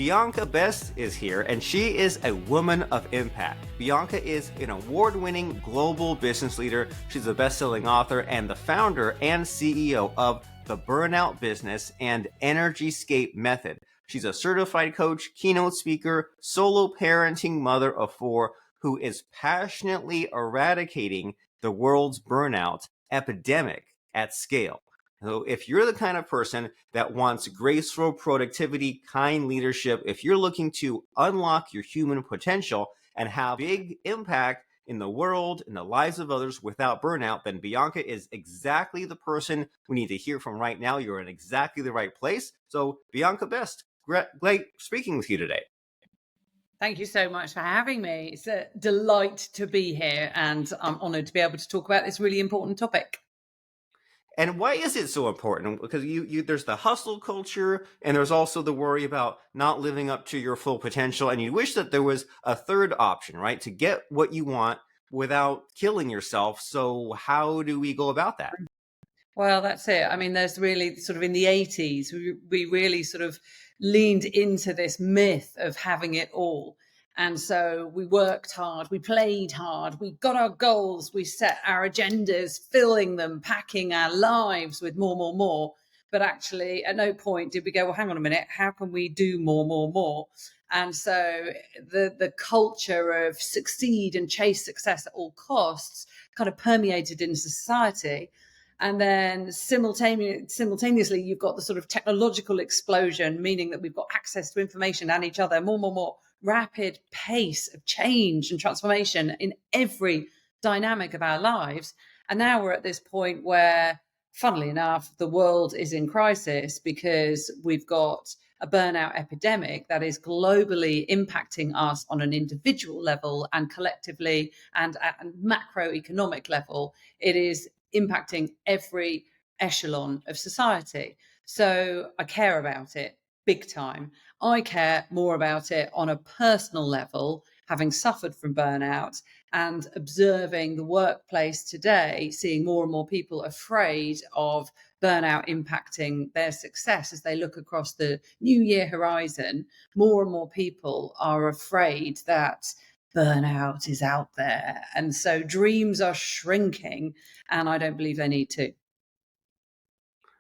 Bianca Best is here, and she is a woman of impact. Bianca is an award-winning global business leader. She's a best-selling author and the founder and CEO of the Burnout Business and Energyscape Method. She's a certified coach, keynote speaker, solo parenting mother of four who is passionately eradicating the world's burnout epidemic at scale. So if you're the kind of person that wants graceful productivity, kind leadership, if you're looking to unlock your human potential and have big impact in the world, in the lives of others without burnout, then Bianca is exactly the person we need to hear from right now. You're in exactly the right place. So Bianca Best, great speaking with you today. Thank you so much for having me. It's a delight to be here, and I'm honored to be able to talk about this really important topic. And why is it so important? Because there's the hustle culture, and there's also the worry about not living up to your full potential. And you wish that there was a third option, right? To get what you want without killing yourself. So how do we go about that? Well, that's it. I mean, there's really sort of in the 80s, we really sort of leaned into this myth of having it all. And so we worked hard, we played hard, we got our goals, we set our agendas, filling them, packing our lives with more, more, more. But actually, at no point did we go, well, hang on a minute, how can we do more, more, more? And so the culture of succeed and chase success at all costs kind of permeated into society. And then simultaneously, you've got the sort of technological explosion, meaning that we've got access to information and each other, more rapid pace of change and transformation in every dynamic of our lives. And now we're at this point where, funnily enough, the world is in crisis because we've got a burnout epidemic that is globally impacting us on an individual level and collectively and at a macroeconomic level. It is impacting every echelon of society. So I care about it big time. I care more about it on a personal level, having suffered from burnout and observing the workplace today, seeing more and more people afraid of burnout impacting their success as they look across the new year horizon. More and more people are afraid that burnout is out there. And so dreams are shrinking, and I don't believe they need to.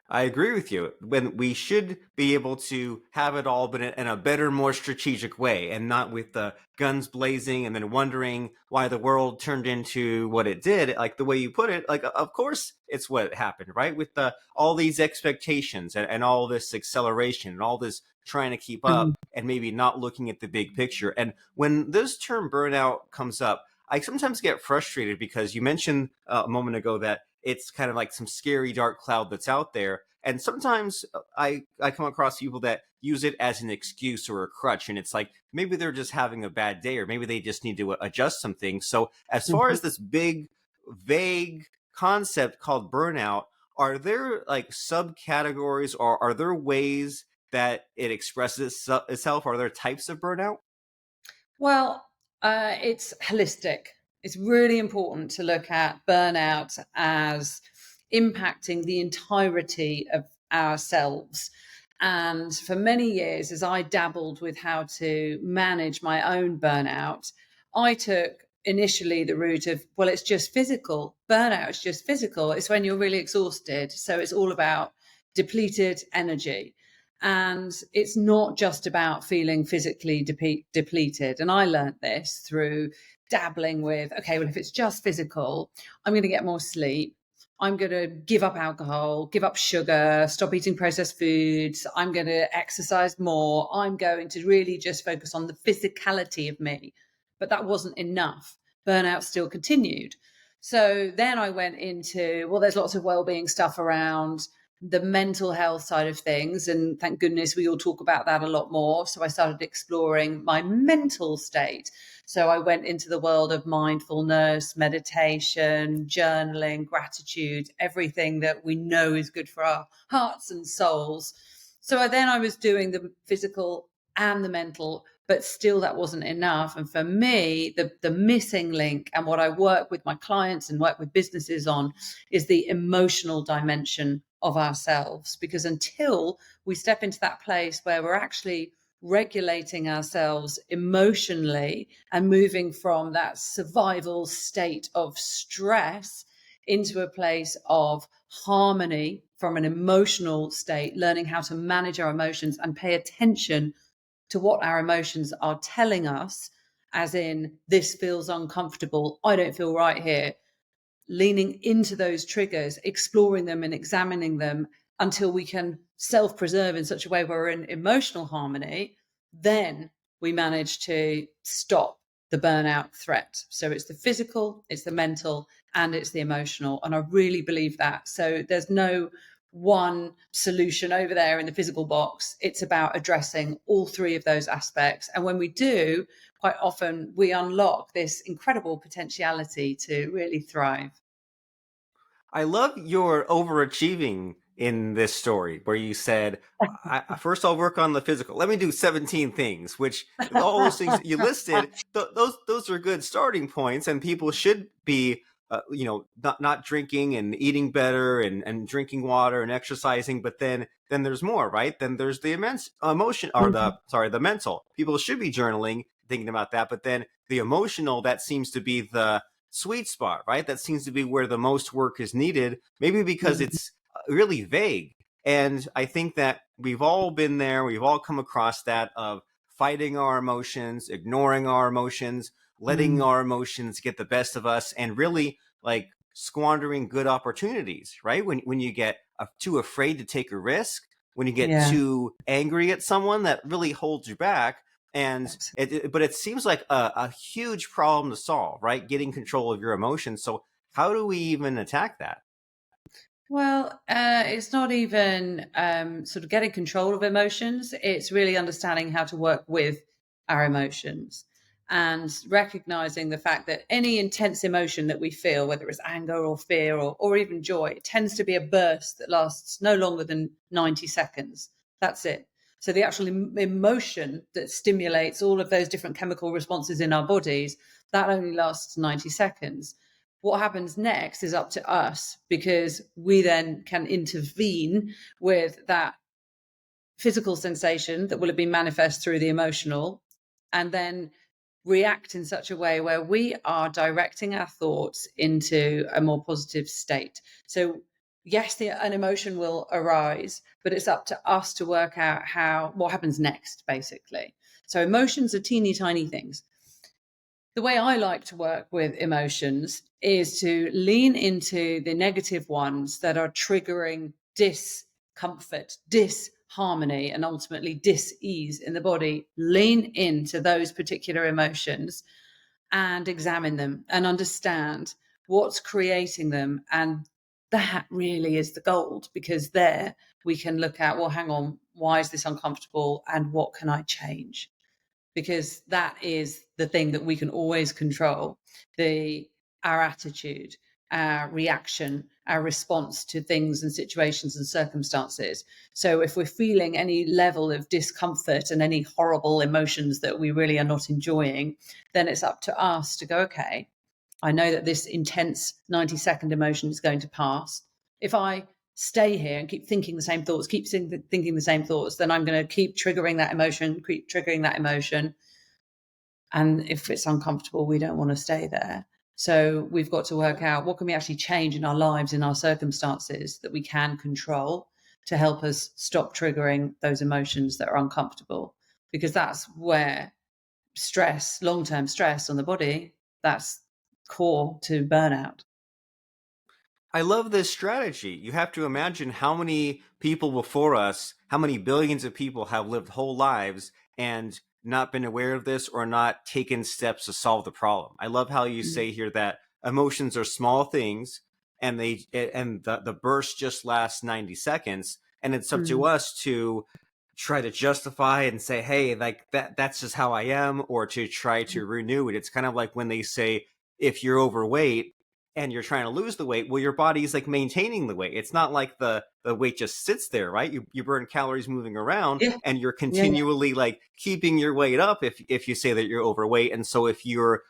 I agree with you. When we should be able to have it all, but in a better, more strategic way, and not with the guns blazing and then wondering why the world turned into what it did. Like the way you put it, like of course it's what happened, right? With all these expectations and all this acceleration and all this trying to keep up Mhm. and maybe not looking at the big picture. And when this term burnout comes up, I sometimes get frustrated because you mentioned a moment ago that it's kind of like some scary dark cloud that's out there. And sometimes I come across people that use it as an excuse or a crutch. And it's like maybe they're just having a bad day, or maybe they just need to adjust some things. So, as far Mhm. as this big, vague concept called burnout, are there like subcategories, or are there ways that it expresses itself? Are there types of burnout? Well, it's holistic. It's really important to look at burnout as impacting the entirety of ourselves. And for many years, as I dabbled with how to manage my own burnout, I took initially the route of, well, it's just physical. Burnout is just physical. It's when you're really exhausted. So it's all about depleted energy. And it's not just about feeling physically depleted. And I learned this through dabbling with, okay, well, if it's just physical, I'm going to get more sleep. I'm going to give up alcohol, give up sugar, stop eating processed foods. I'm going to exercise more. I'm going to really just focus on the physicality of me. But that wasn't enough. Burnout still continued. So then I went into, well, there's lots of well-being stuff around the mental health side of things. And thank goodness we all talk about that a lot more. So I started exploring my mental state. So I went into the world of mindfulness, meditation, journaling, gratitude, everything that we know is good for our hearts and souls. So then I was doing the physical and the mental, but still that wasn't enough. And for me, the missing link, and what I work with my clients and work with businesses on, is the emotional dimension of ourselves. Because until we step into that place where we're actually regulating ourselves emotionally and moving from that survival state of stress into a place of harmony from an emotional state, learning how to manage our emotions and pay attention to what our emotions are telling us, as in, this feels uncomfortable, I don't feel right here. Leaning into those triggers, exploring them and examining them until we can self preserve in such a way where we're in emotional harmony, then we manage to stop the burnout threat. So it's the physical, it's the mental, and it's the emotional. And I really believe that. So there's no one solution over there in the physical box. It's about addressing all three of those aspects. And when we do, quite often we unlock this incredible potentiality to really thrive. I love your overachieving in this story where you said, first I'll work on the physical. Let me do 17 things, which all those things you listed, those are good starting points, and people should be, not drinking and eating better and drinking water and exercising. But then there's more, right? Then there's the immense emotion, or the mental. People should be journaling, thinking about that. But then the emotional, that seems to be the sweet spot, right? That seems to be where the most work is needed, maybe because it's really vague. And I think that we've all been there. We've all come across that, of fighting our emotions, ignoring our emotions, letting our emotions get the best of us, and really like squandering good opportunities, right? When you get too afraid to take a risk, when you get Yeah, too angry at someone, that really holds you back. And but it seems like a huge problem to solve, right? Getting control of your emotions. So how do we even attack that? well, it's not even sort of getting control of emotions. It's really understanding how to work with our emotions and recognizing the fact that any intense emotion that we feel, whether it's anger or fear or even joy, tends to be a burst that lasts no longer than 90 seconds. That's it. So the actual emotion that stimulates all of those different chemical responses in our bodies, that only lasts 90 seconds. What happens next is up to us, because we then can intervene with that physical sensation that will have been manifest through the emotional, and then react in such a way where we are directing our thoughts into a more positive state. So yes, an emotion will arise, but it's up to us to work out what happens next, basically. So emotions are teeny tiny things. The way I like to work with emotions is to lean into the negative ones that are triggering discomfort, disharmony, and ultimately dis-ease in the body. Lean into those particular emotions and examine them and understand what's creating them. And that really is the gold, because there we can look at, well, hang on, why is this uncomfortable and what can I change? Because that is the thing that we can always control, our attitude, our reaction, our response to things and situations and circumstances. So if we're feeling any level of discomfort and any horrible emotions that we really are not enjoying, then it's up to us to go, okay, I know that this intense 90-second emotion is going to pass. If I stay here and keep thinking the same thoughts, keep thinking the same thoughts, then I'm going to keep triggering that emotion, keep triggering that emotion. And if it's uncomfortable, we don't want to stay there. So we've got to work out, what can we actually change in our lives, in our circumstances, that we can control to help us stop triggering those emotions that are uncomfortable. Because that's where stress, long-term stress on the body, that's core to burnout. I love this strategy. You have to imagine how many people before us, how many billions of people have lived whole lives and not been aware of this or not taken steps to solve the problem. I love how you say here that emotions are small things, and the burst just lasts 90 seconds, and it's up to Mm. us to try to justify and say, hey, like that's just how I am, or to try to renew it. It's kind of like when they say, if you're overweight and you're trying to lose the weight, well, your body's like maintaining the weight. It's not like the weight just sits there, right? You burn calories moving around, Yeah, and you're yeah, yeah. continually like keeping your weight up if you say that you're overweight. And so if you're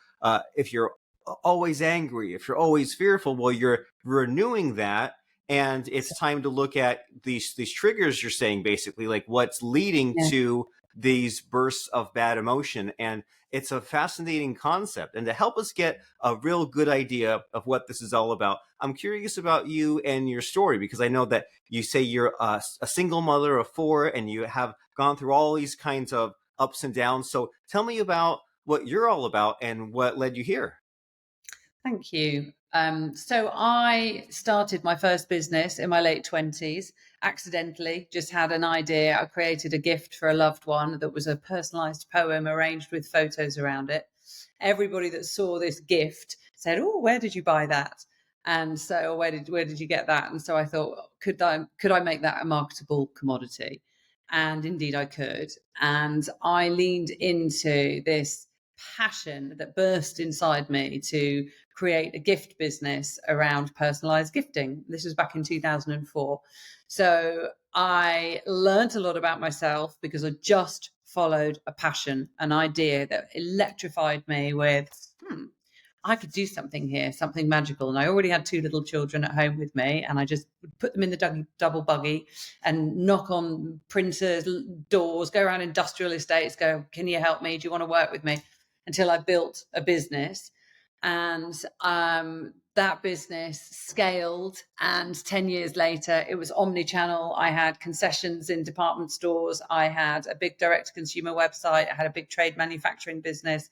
always angry, if you're always fearful, well, you're renewing that. And it's time to look at these triggers you're saying, basically, like what's leading Yeah. to these bursts of bad emotion. And it's a fascinating concept. And to help us get a real good idea of what this is all about, I'm curious about you and your story, because I know that you say you're a single mother of 4 and you have gone through all these kinds of ups and downs. So tell me about what you're all about and what led you here. Thank you. So I started my first business in my late 20s, accidentally, just had an idea. I created a gift for a loved one that was a personalized poem arranged with photos around it. Everybody that saw this gift said, "Oh, where did you buy that?" And so, where did you get that? And so I thought, could I make that a marketable commodity? And indeed I could. And I leaned into this passion that burst inside me to create a gift business around personalized gifting. This was back in 2004. So I learned a lot about myself because I just followed a passion, an idea that electrified me with, I could do something here, something magical. And I already had 2 little children at home with me, and I just would put them in the double buggy and knock on printers' doors, go around industrial estates, go, "Can you help me? Do you want to work with me?" Until I built a business. And that business scaled. And 10 years later, it was omni-channel. I had concessions in department stores. I had a big direct-to-consumer website. I had a big trade manufacturing business.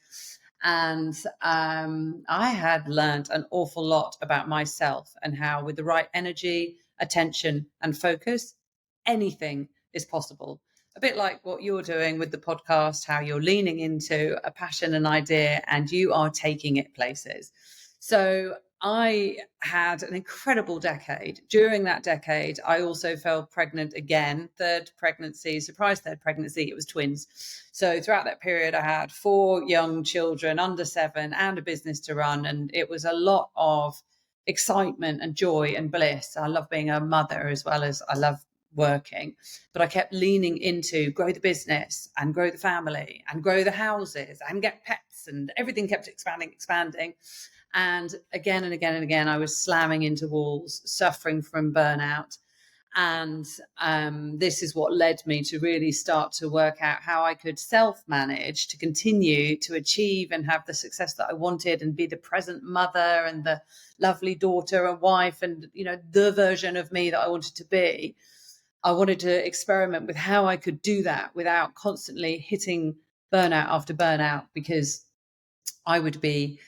And I had learned an awful lot about myself and how, with the right energy, attention, and focus, anything is possible. A bit like what you're doing with the podcast, how you're leaning into a passion and idea and you are taking it places. So I had an incredible decade. During that decade, I also fell pregnant again, third pregnancy, surprise third pregnancy, it was twins. So throughout that period, I had 4 young children under 7 and a business to run. And it was a lot of excitement and joy and bliss. I love being a mother as well as I love working, but I kept leaning into grow the business and grow the family and grow the houses and get pets, and everything kept expanding. And again and again and again, I was slamming into walls, suffering from burnout. And this is what led me to really start to work out how I could self-manage to continue to achieve and have the success that I wanted and be the present mother and the lovely daughter and wife and, the version of me that I wanted to be. I wanted to experiment with how I could do that without constantly hitting burnout after burnout, because I would be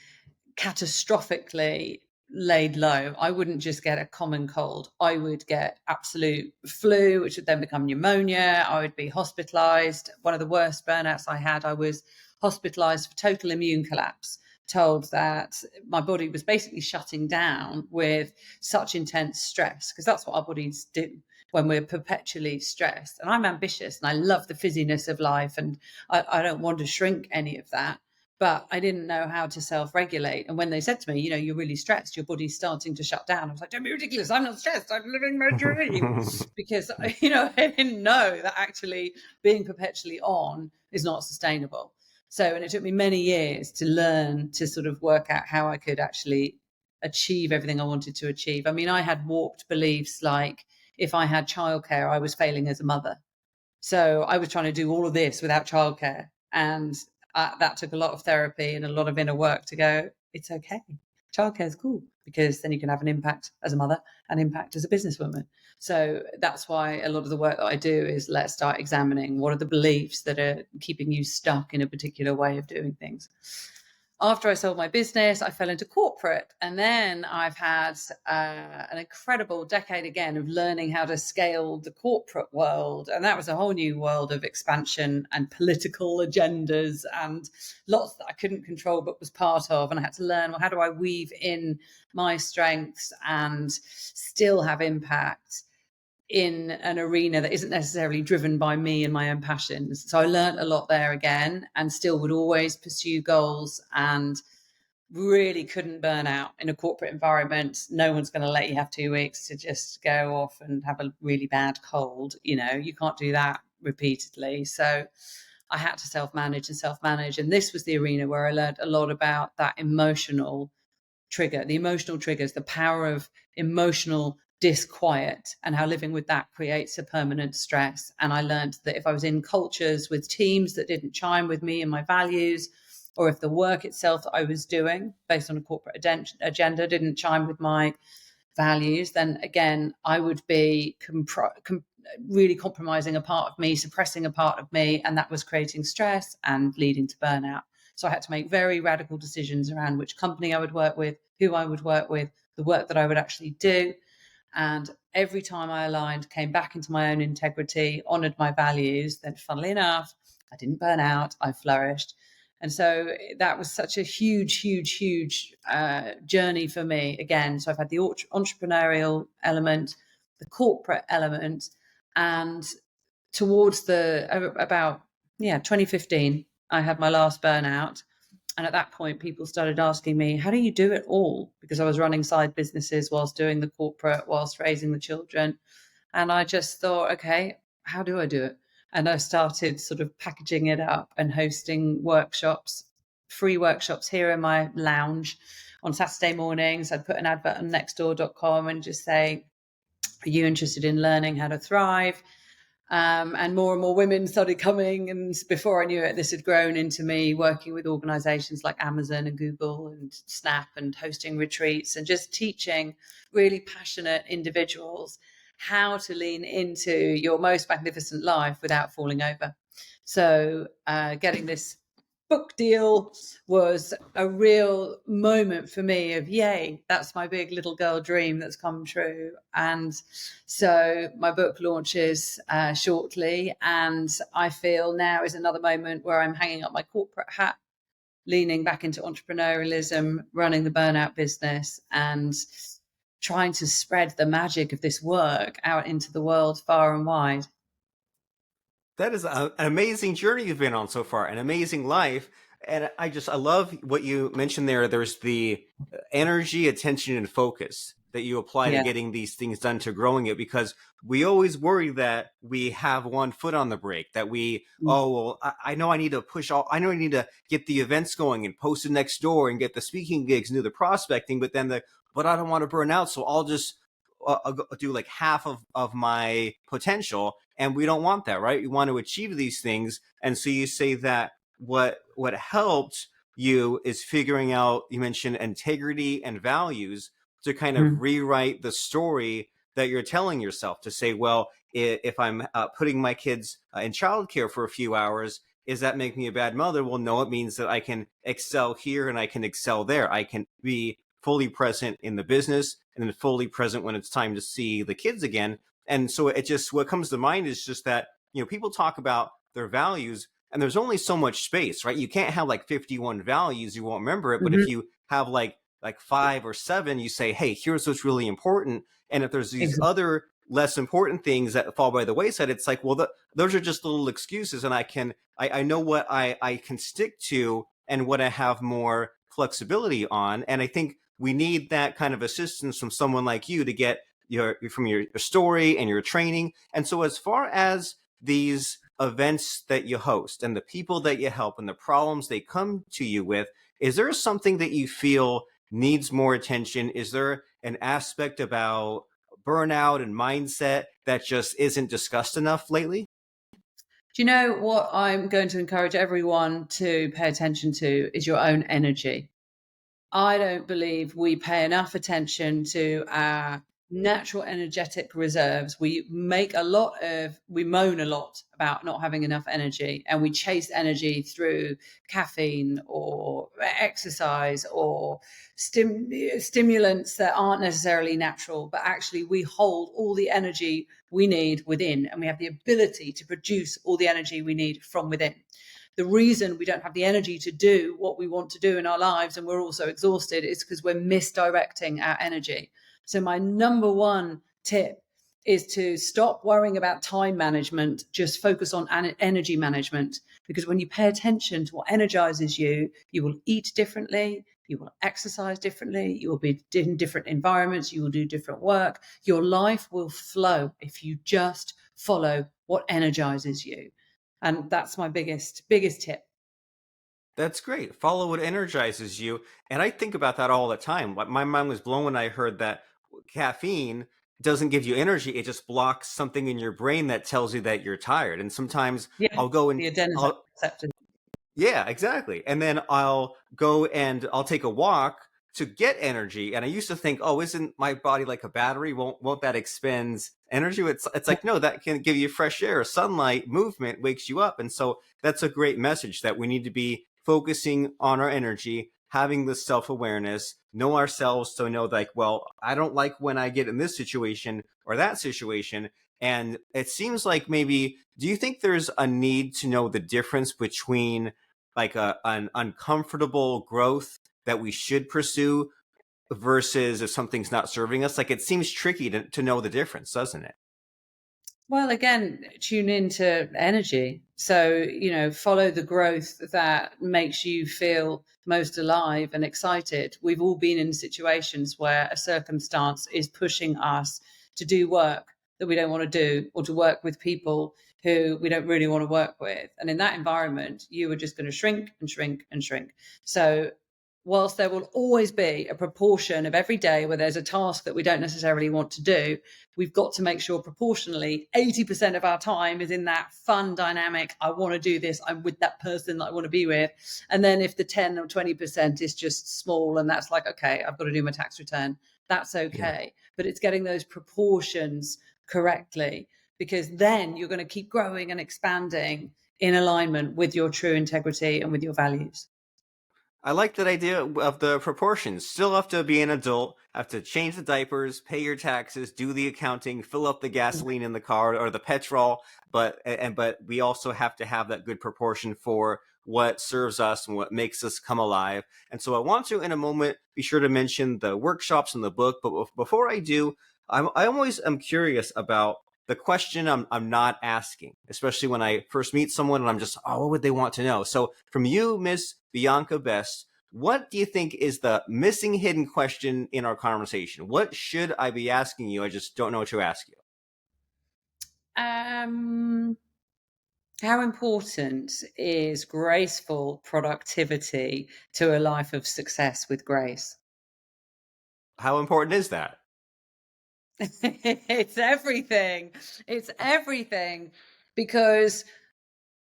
catastrophically laid low. I wouldn't just get a common cold. I would get absolute flu, which would then become pneumonia. I would be hospitalized. One of the worst burnouts I had, I was hospitalized for total immune collapse, told that my body was basically shutting down with such intense stress, because that's what our bodies do when we're perpetually stressed. And I'm ambitious and I love the fizziness of life, and I don't want to shrink any of that. But I didn't know how to self-regulate. And when they said to me, you're really stressed, your body's starting to shut down, I was like, don't be ridiculous. I'm not stressed. I'm living my dream. Because, I didn't know that actually being perpetually on is not sustainable. So, and it took me many years to learn to sort of work out how I could actually achieve everything I wanted to achieve. I mean, I had warped beliefs like if I had childcare, I was failing as a mother. So I was trying to do all of this without childcare. And that took a lot of therapy and a lot of inner work to go, it's okay. Childcare is cool, because then you can have an impact as a mother and impact as a businesswoman. So that's why a lot of the work that I do is let's start examining what are the beliefs that are keeping you stuck in a particular way of doing things. After I sold my business, I fell into corporate. And then I've had an incredible decade again of learning how to scale the corporate world. And that was a whole new world of expansion and political agendas and lots that I couldn't control but was part of. And I had to learn, well, how do I weave in my strengths and still have impact in an arena that isn't necessarily driven by me and my own passions. So I learned a lot there again, and still would always pursue goals, and really couldn't burn out in a corporate environment. No one's going to let you have 2 weeks to just go off and have a really bad cold. You can't do that repeatedly. So I had to self-manage. And this was the arena where I learned a lot about that emotional trigger, the emotional triggers, the power of emotional disquiet, and how living with that creates a permanent stress. And I learned that if I was in cultures with teams that didn't chime with me and my values, or if the work itself that I was doing based on a corporate agenda didn't chime with my values, then again, I would be really compromising a part of me, suppressing a part of me, and that was creating stress and leading to burnout. So I had to make very radical decisions around which company I would work with, who I would work with, the work that I would actually do. And every time I aligned, came back into my own integrity, honored my values, then funnily enough, I didn't burn out, I flourished. And so that was such a huge journey for me again. So I've had the entrepreneurial element, the corporate element, and towards the about 2015, I had my last burnout. And at that point, people started asking me, how do you do it all? Because I was running side businesses whilst doing the corporate, whilst raising the children. And I just thought, okay, how do I do it? And I started sort of packaging it up and hosting workshops, free workshops here in my lounge on Saturday mornings. I'd put an advert on nextdoor.com and just say, are you interested in learning how to thrive? And more women started coming. And before I knew it, this had grown into me working with organizations like Amazon and Google and Snap and hosting retreats and just teaching really passionate individuals how to lean into your most magnificent life without falling over. So getting this book deal was a real moment for me of, yay, that's my big little girl dream that's come true. And so my book launches shortly, and I feel now is another moment where I'm hanging up my corporate hat, leaning back into entrepreneurialism, running the Burnout business, and trying to spread the magic of this work out into the world far and wide. That is an amazing journey you've been on so far, an amazing life. And I love what you mentioned there. There's the energy, attention, and focus that you apply to Yeah. getting these things done, to growing it, because we always worry that we have one foot on the brake, that oh, well, I know I need to I know I need to get the events going and post it next door and get the speaking gigs and do the prospecting, but but I don't want to burn out. So I'll just do like half of my potential. And we don't want that, right? We want to achieve these things. And so you say that what helped you is figuring out, you mentioned integrity and values, to kind of Mm. rewrite the story that you're telling yourself, to say, well, if I'm putting my kids in childcare for a few hours, does that make me a bad mother? Well, no, it means that I can excel here and I can excel there. I can be fully present in the business and then fully present when it's time to see the kids again. And so what comes to mind is just that, people talk about their values, and there's only so much space, right? You can't have like 51 values, you won't remember it. But Mhm. if you have like 5 or 7, you say, hey, here's what's really important. And if there's these Exactly. other less important things that fall by the wayside, it's like, well, those are just little excuses, and I know what I can stick to and what I have more flexibility on. And I think we need that kind of assistance from someone like you to get from your story and your training. And so as far as these events that you host and the people that you help and the problems they come to you with, is there something that you feel needs more attention? Is there an aspect about burnout and mindset that just isn't discussed enough lately? Do you know what I'm going to encourage everyone to pay attention to is your own energy. I don't believe we pay enough attention to our natural energetic reserves. We moan a lot about not having enough energy, and we chase energy through caffeine or exercise or stimulants that aren't necessarily natural, but actually we hold all the energy we need within, and we have the ability to produce all the energy we need from within. The reason we don't have the energy to do what we want to do in our lives and we're also exhausted is because we're misdirecting our energy. So my number one tip is to stop worrying about time management, just focus on energy management. Because when you pay attention to what energizes you, you will eat differently, you will exercise differently, you will be in different environments, you will do different work. Your life will flow if you just follow what energizes you. And that's my biggest tip. That's great. Follow what energizes you. And I think about that all the time. Like, my mind was blown when I heard that caffeine doesn't give you energy. It just blocks something in your brain that tells you that you're tired. And sometimes Yeah, I'll go and the adenosine I'll receptor. yeah, exactly. And then I'll go and I'll take a walk to get energy. And I used to think, oh, isn't my body like a battery? Won't that expend energy? It's like, no, that can give you fresh air. Sunlight, movement wakes you up. And so that's a great message that we need to be focusing on our energy, having this self-awareness, know ourselves, so know like, well, I don't like when I get in this situation or that situation. And it seems like maybe, do you think there's a need to know the difference between like an uncomfortable growth that we should pursue versus if something's not serving us? Like, it seems tricky to know the difference, doesn't it? Well, again, tune into energy. So, follow the growth that makes you feel most alive and excited. We've all been in situations where a circumstance is pushing us to do work that we don't want to do, or to work with people who we don't really want to work with. And in that environment, you are just going to shrink and shrink and shrink. So, whilst there will always be a proportion of every day where there's a task that we don't necessarily want to do, we've got to make sure proportionally 80% of our time is in that fun dynamic. I want to do this. I'm with that person that I want to be with. And then if the 10 or 20% is just small and that's like, okay, I've got to do my tax return, that's Yeah. okay. But it's getting those proportions correctly, because then you're going to keep growing and expanding in alignment with your true integrity and with your values. I like that idea of the proportions. Still have to be an adult, have to change the diapers, pay your taxes, do the accounting, fill up the gasoline in the car or the petrol, but we also have to have that good proportion for what serves us and what makes us come alive. And so I want to, in a moment, be sure to mention the workshops in the book. But before I do, I always am curious about the question I'm not asking, especially when I first meet someone and I'm just, oh, what would they want to know? So from you, Miss Bianca Best, what do you think is the missing hidden question in our conversation? What should I be asking you? I just don't know what to ask you. Um, how important is graceful productivity to a life of success with grace? How important is that? It's everything. It's everything, because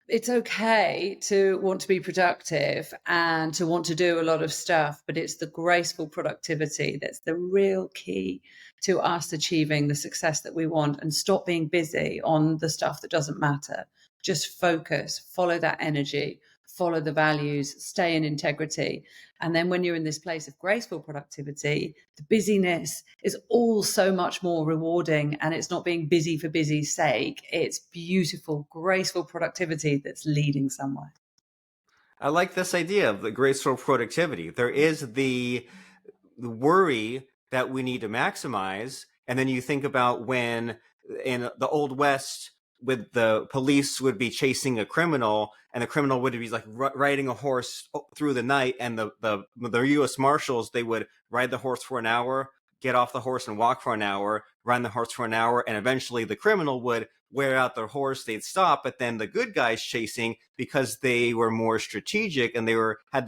it's okay to want to be productive and to want to do a lot of stuff, but it's the graceful productivity that's the real key to us achieving the success that we want, and stop being busy on the stuff that doesn't matter. Just focus, follow that energy, follow the values, stay in integrity. And then when you're in this place of graceful productivity, the busyness is all so much more rewarding, and it's not being busy for busy's sake. It's beautiful, graceful productivity that's leading somewhere. I like this idea of the graceful productivity. There is the worry that we need to maximize. And then you think about when in the Old West, with the police would be chasing a criminal, and the criminal would be like riding a horse through the night, and the U.S. Marshals, they would ride the horse for an hour, get off the horse and walk for an hour, ride the horse for an hour, and eventually the criminal would wear out their horse, they'd stop. But then the good guys chasing, because they were more strategic and they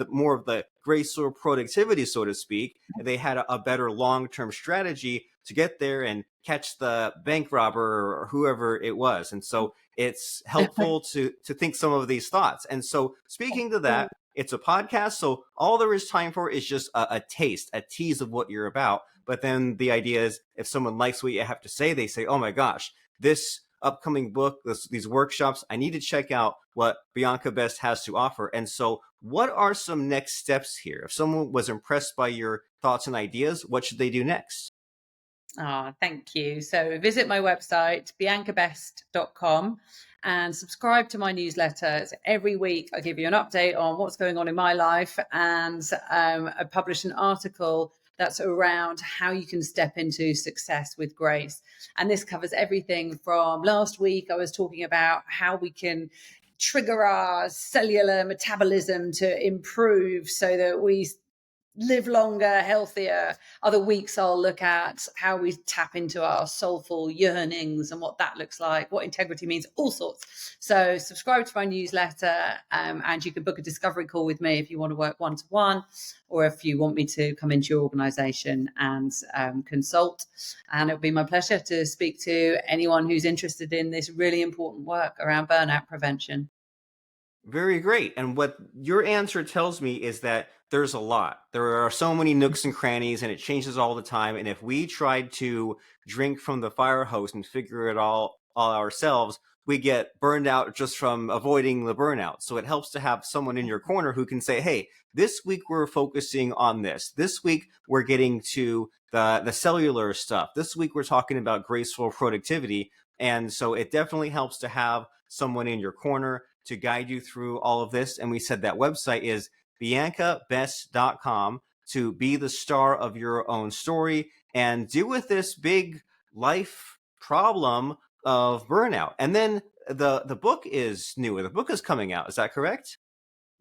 more of the graceful productivity, so to speak, and they had a better long-term strategy to get there and catch the bank robber or whoever it was. And so it's helpful to think some of these thoughts. And so speaking to that, it's a podcast, so all there is time for is just a taste, a tease of what you're about. But then the idea is, if someone likes what you have to say, they say, oh my gosh, this upcoming book, these workshops, I need to check out what Bianca Best has to offer. And so what are some next steps here? If someone was impressed by your thoughts and ideas, what should they do next? Ah, thank you. So visit my website, biancabest.com, and subscribe to my newsletter. So every week I give you an update on what's going on in my life, and I publish an article that's around how you can step into success with grace. And this covers everything from last week. I was talking about how we can trigger our cellular metabolism to improve so that we live longer, healthier. Other weeks I'll look at how we tap into our soulful yearnings and what that looks like, what integrity means, all sorts. So subscribe to my newsletter, and you can book a discovery call with me if you want to work one-to-one, or if you want me to come into your organization and consult. And it'll be my pleasure to speak to anyone who's interested in this really important work around burnout prevention. Very great. And what your answer tells me is that there's a lot. There are so many nooks and crannies, and it changes all the time. And if we tried to drink from the fire hose and figure it all ourselves, we get burned out just from avoiding the burnout. So it helps to have someone in your corner who can say, hey, this week we're focusing on this. This week we're getting to the cellular stuff. This week we're talking about graceful productivity. And so it definitely helps to have someone in your corner to guide you through all of this. And we said that website is biancabest.com to be the star of your own story and deal with this big life problem of burnout. And then the book is new. The book is coming out. Is that correct?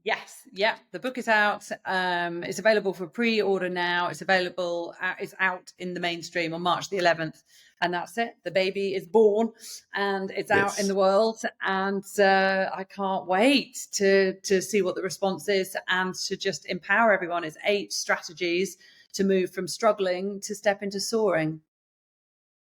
Yes, yeah, the book is out. It's available for pre-order now. It's available. It's out in the mainstream on March the 11th, and that's it. The baby is born, and it's out in the world. And I can't wait to see what the response is and to just empower everyone. It's 8 strategies to move from struggling to step into soaring.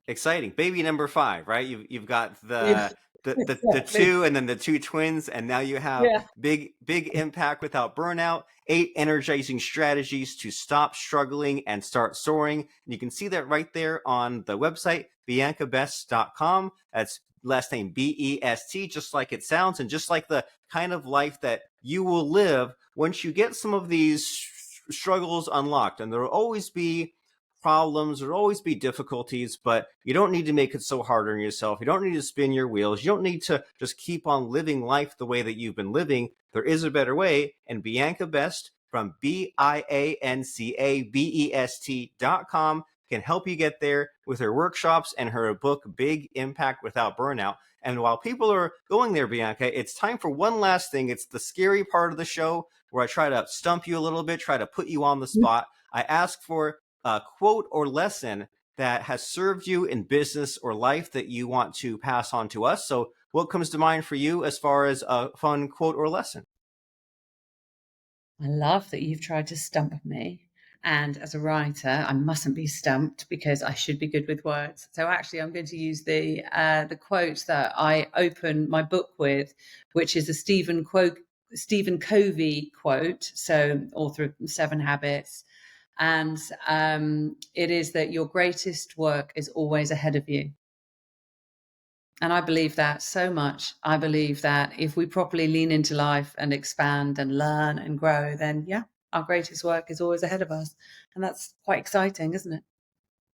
Exciting. Baby number 5, right? You've got the Exactly. 2 and then the 2 twins, and now you have Yeah. big impact without burnout, 8 energizing strategies to stop struggling and start soaring. And you can see that right there on the website, biancabest.com. That's last name BEST, just like it sounds, and just like the kind of life that you will live once you get some of these struggles unlocked. And there will always be problems, there'll always be difficulties, but you don't need to make it so hard on yourself. You don't need to spin your wheels. You don't need to just keep on living life the way that you've been living. There is a better way. And Bianca Best from BIANCABEST.com can help you get there with her workshops and her book, Big Impact Without Burnout. And while people are going there, Bianca, it's time for one last thing. It's the scary part of the show where I try to stump you a little bit, try to put you on the spot. I ask for a quote or lesson that has served you in business or life that you want to pass on to us. So what comes to mind for you as far as a fun quote or lesson? I love that you've tried to stump me. And as a writer, I mustn't be stumped because I should be good with words. So actually, I'm going to use the quote that I open my book with, which is a Stephen Covey quote. So author of 7 Habits. And it is that your greatest work is always ahead of you. And I believe that so much. I believe that if we properly lean into life and expand and learn and grow, then yeah, our greatest work is always ahead of us. And that's quite exciting, isn't it?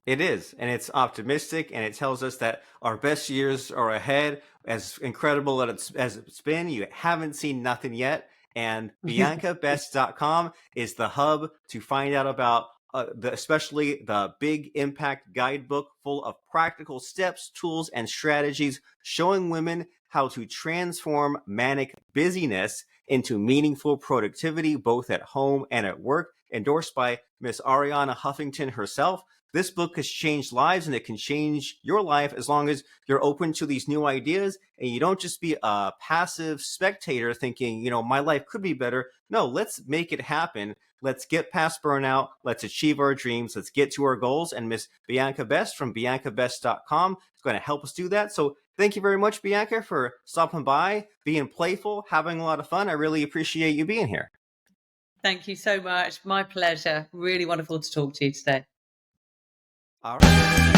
It is, and it's optimistic, and it tells us that our best years are ahead. As incredible as it's been, you haven't seen nothing yet. And BiancaBest.com is the hub to find out about especially the Big Impact Guidebook, full of practical steps, tools, and strategies showing women how to transform manic busyness into meaningful productivity, both at home and at work. Endorsed by Miss Ariana Huffington herself. This book has changed lives, and it can change your life as long as you're open to these new ideas and you don't just be a passive spectator thinking, my life could be better. No, let's make it happen. Let's get past burnout. Let's achieve our dreams. Let's get to our goals. And Miss Bianca Best from biancabest.com is going to help us do that. So thank you very much, Bianca, for stopping by, being playful, having a lot of fun. I really appreciate you being here. Thank you so much. My pleasure. Really wonderful to talk to you today. All right.